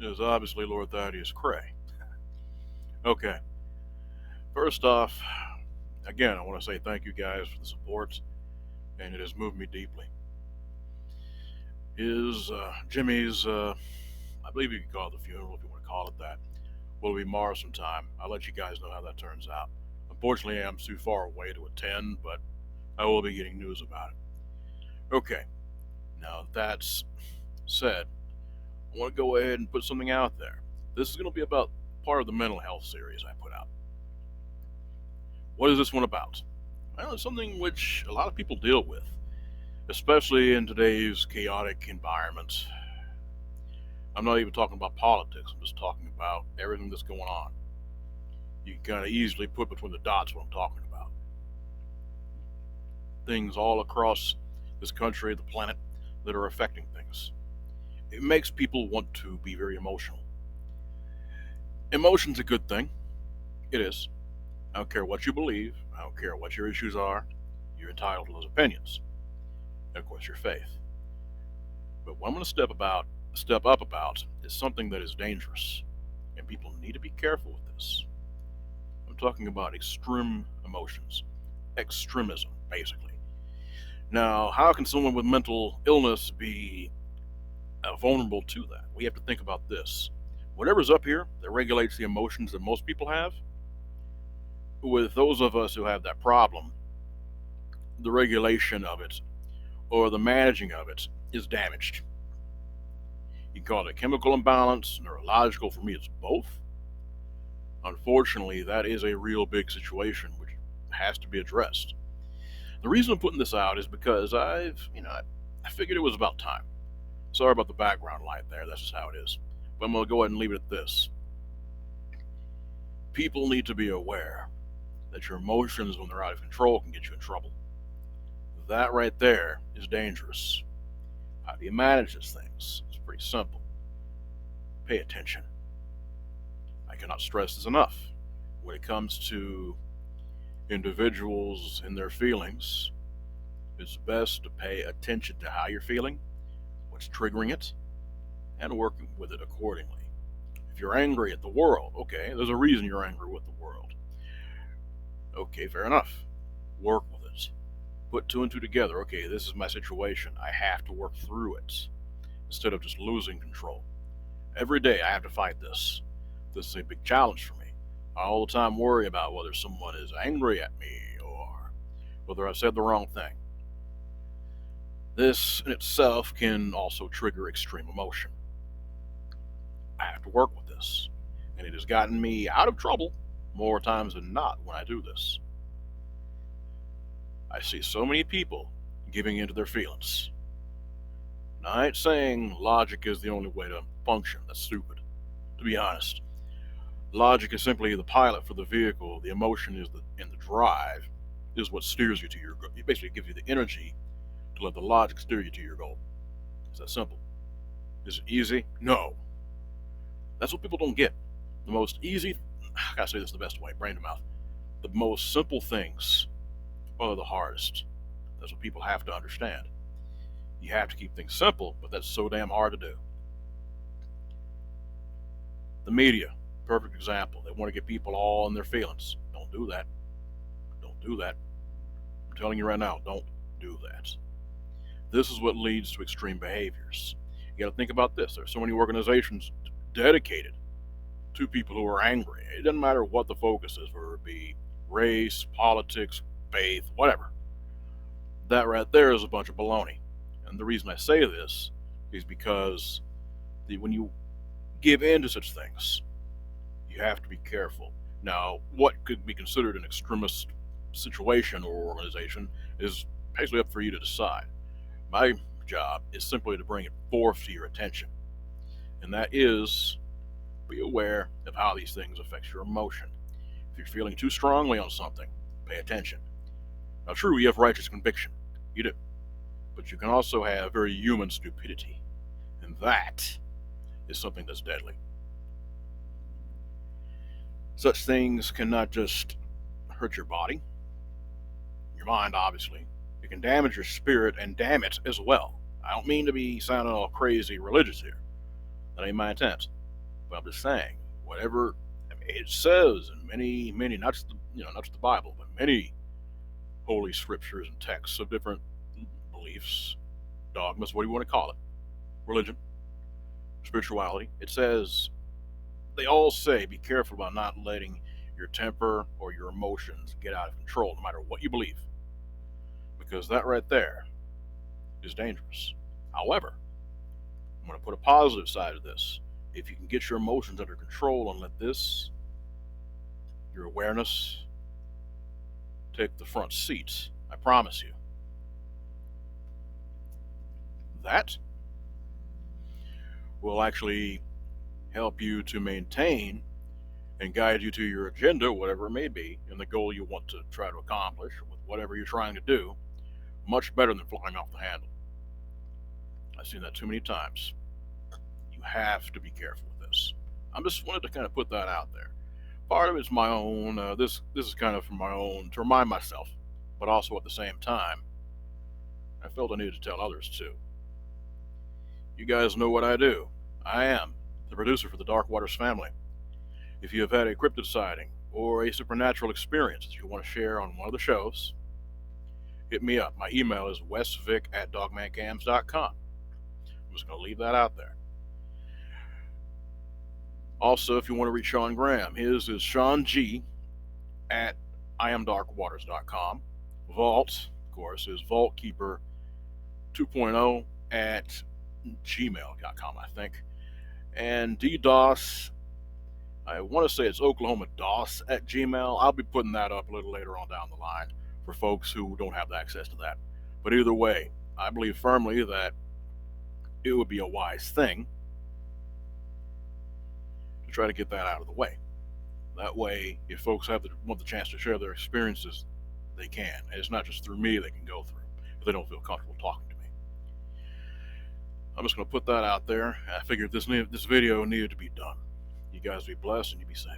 is obviously Lord Thaddeus Cray. Okay, first off, again, I want to say thank you guys for the support, and it has moved me deeply. Is Jimmy's, I believe you could call it the funeral if you want to call it that, will be Mars sometime. I'll let you guys know how that turns out. Unfortunately, I'm too far away to attend, but I will be getting news about it. Okay, now that's said, I want to go ahead and put something out there. This is going to be about part of the mental health series I put out. What is this one about? Well, it's something which a lot of people deal with, especially in today's chaotic environment. I'm not even talking about politics, I'm just talking about everything that's going on. You can kind of easily put between the dots what I'm talking about. Things all across this country, the planet, that are affecting things. It makes people want to be very emotional. Emotion's a good thing. It is. I don't care what you believe. I don't care what your issues are. You're entitled to those opinions. And of course, your faith. But what I'm going to step up about, is something that is dangerous, and people need to be careful with this. I'm talking about extreme emotions, extremism, basically. Now, how can someone with mental illness be vulnerable to that? We have to think about this. Whatever's up here that regulates the emotions that most people have, with those of us who have that problem, the regulation of it or the managing of it is damaged. You can call it a chemical imbalance, neurological. For me, it's both. Unfortunately, that is a real big situation which has to be addressed. The reason I'm putting this out is because I figured it was about time. Sorry about the background light there. That's just how it is. But I'm going to go ahead and leave it at this. People need to be aware that your emotions, when they're out of control, can get you in trouble. That right there is dangerous. How do you manage these things? It's pretty simple. Pay attention. I cannot stress this enough. When it comes to individuals and their feelings, it's best to pay attention to how you're feeling, what's triggering it, and working with it accordingly. If you're angry at the world, okay, there's a reason you're angry with the world. Okay, fair enough. Work with it. Put two and two together. Okay, this is my situation. I have to work through it instead of just losing control. Every day I have to fight this. This is a big challenge for me. I all the time worry about whether someone is angry at me or whether I said the wrong thing. This in itself can also trigger extreme emotion. I have to work with this, and it has gotten me out of trouble more times than not when I do this. I see so many people giving into their feelings. Now, I ain't saying logic is the only way to function. That's stupid, to be honest. Logic is simply the pilot for the vehicle. The emotion is and the drive is what steers you to your goal. It basically gives you the energy to let the logic steer you to your goal. It's that simple. Is it easy? No. That's what people don't get. The most easy, I gotta say this the best way, brain to mouth. The most simple things are the hardest. That's what people have to understand. You have to keep things simple, but that's so damn hard to do. The media, perfect example. They want to get people all in their feelings. Don't do that. Don't do that. I'm telling you right now, don't do that. This is what leads to extreme behaviors. You got to think about this. There's so many organizations dedicated to people who are angry. It doesn't matter what the focus is, whether it be race, politics, faith, whatever. That right there is a bunch of baloney. And the reason I say this is because when you give in to such things, you have to be careful. Now, what could be considered an extremist situation or organization is basically up for you to decide. My job is simply to bring it forth to your attention, and that is be aware of how these things affect your emotion. If you're feeling too strongly on something, pay attention. Now, true, you have righteous conviction. You do. But you can also have very human stupidity, and that is something that's deadly. Such things cannot just hurt your body, your mind, obviously. It can damage your spirit and damn it as well. I don't mean to be sounding all crazy religious here. That ain't my intent. But I'm just saying, whatever it says in many, not just not just the Bible, but many holy scriptures and texts of different beliefs, dogmas, what do you want to call it, religion, spirituality. It says they all say be careful about not letting your temper or your emotions get out of control, no matter what you believe, because that right there is dangerous. However, I'm going to put a positive side of this. If you can get your emotions under control and let this, your awareness, take the front seat, I promise you, that will actually help you to maintain and guide you to your agenda, whatever it may be, and the goal you want to try to accomplish with whatever you're trying to do, much better than flying off the handle. I've seen that too many times. You have to be careful with this. I just wanted to kind of put that out there. Part of it's my own. This is kind of from my own to remind myself, but also at the same time, I felt I needed to tell others too. You guys know what I do. I am the producer for the Dark Waters family. If you have had a cryptid sighting or a supernatural experience that you want to share on one of the shows, hit me up. My email is westvic@dogmancams.com. I'm just going to leave that out there. Also, if you want to reach Sean Graham, his is Sean G at IamDarkWaters.com. Vault, of course, is VaultKeeper 2.0 at gmail.com, I think. And DDoS, I want to say it's Oklahoma DOS at Gmail. I'll be putting that up a little later on down the line for folks who don't have access to that. But either way, I believe firmly that it would be a wise thing to try to get that out of the way. That way, if folks want the chance to share their experiences, they can. And it's not just through me they can go through if they don't feel comfortable talking to me. I'm just going to put that out there. I figured this video needed to be done. You guys be blessed and you be safe.